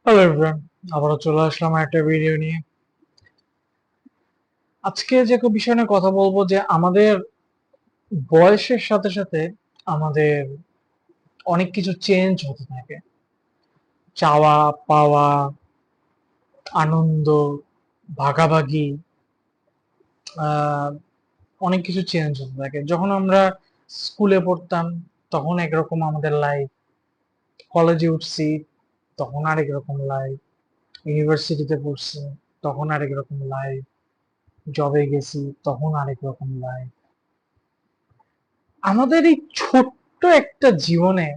Hello everyone, আবারও চলে আসলাম একটা ভিডিও নিয়ে। আজকে যে বিষয় নিয়ে কথা বলবো যে আমাদের বয়সের সাথে সাথে আমাদের অনেক কিছু চেঞ্জ হতে থাকে। চাওয়া পাওয়া, আনন্দ, ভাগাভাগি, আহ অনেক কিছু চেঞ্জ হতে থাকে। যখন আমরা স্কুলে পড়তাম তখন একরকম আমাদের লাইফ, কলেজে উঠছি তখন আরেক রকম লাইফ, ইউনিভার্সিটিতে পড়ছি তখন আরেক রকম লাইফ, জবে গেছি তখন আরেক রকম লাইফ। আমাদের এই ছোট্ট একটা জীবনে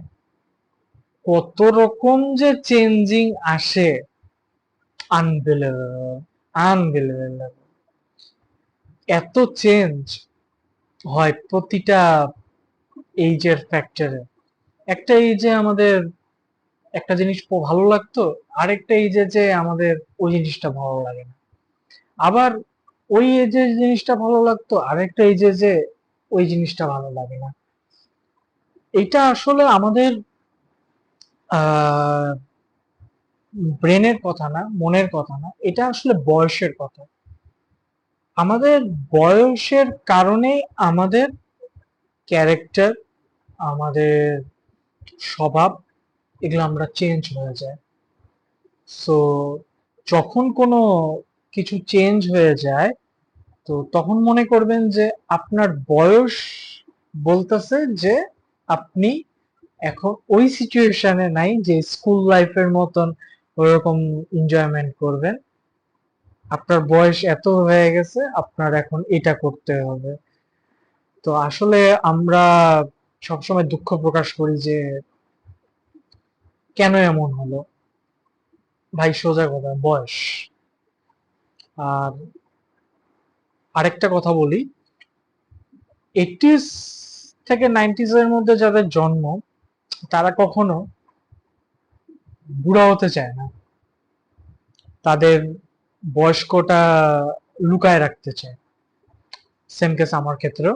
কত রকম যে চেঞ্জিং আসে, আনবিলিভেবল, আনবিলিভেবল। এত চেঞ্জ হয় প্রতিটা এইজের ফ্যাক্টরে। একটা এইজে আমাদের একটা জিনিস ভালো লাগতো, আরেকটা এইজে যে আমাদের ওই জিনিসটা ভালো লাগে না। আবার ওই এজে জিনিসটা ভালো লাগতো, আরেকটা এইজে যে ওই জিনিসটা ভালো লাগে না। এটা আসলে আমাদের আহ ব্রেনের কথা না, মনের কথা না, এটা আসলে বয়সের কথা। আমাদের বয়সের কারণে আমাদের ক্যারেক্টার, আমাদের স্বভাব, এগুলো আমরা চেঞ্জ হয়ে যায়। সো যখন কোনো কিছু চেঞ্জ হয়ে যায়, তো তখন মনে করবেন যে আপনার বয়স বলতেছে যে আপনি এখন ওই সিচুয়েশনে নাই যে স্কুল লাইফের মতন ওরকম এনজয়মেন্ট করবেন। আপনার বয়স এত হয়ে গেছে, আপনার এখন এটা করতে হবে। তো আসলে আমরা সবসময় দুঃখ প্রকাশ করি যে কেন এমন হলো। ভাই সোজা কথা, বয়স। আর আরেকটা কথা বলি, এইটিস থেকে নাইনটিজ এর মধ্যে যাদের জন্ম, তারা কখনো বুড়া হতে চায় না, তাদের বয়স্কটা লুকায় রাখতে চায়। সেম কেস আমার ক্ষেত্রেও।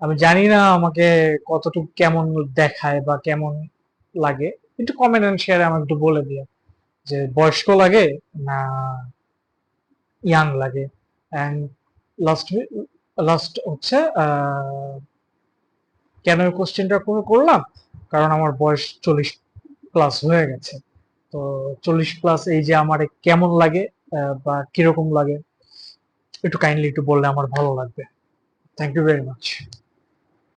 আমি জানি না আমাকে কতটুকু কেমন দেখায় বা কেমন লাগে, একটু কমেন্ট এন্ড শেয়ারে আমাকে একটু বলে দিও যে বয়স্ক লাগে না ইয়াং লাগে। অ্যান্ড লাস্ট লাস্ট হচ্ছে কেন এই কোশ্চেনটা করলাম, কারণ আমার বয়স 40 প্লাস হয়ে গেছে। তো 40 প্লাস এই যে আমার কেমন লাগে বা কিরকম লাগে, একটু কাইন্ডলি একটু বললে আমার ভালো লাগবে। Thank you very much.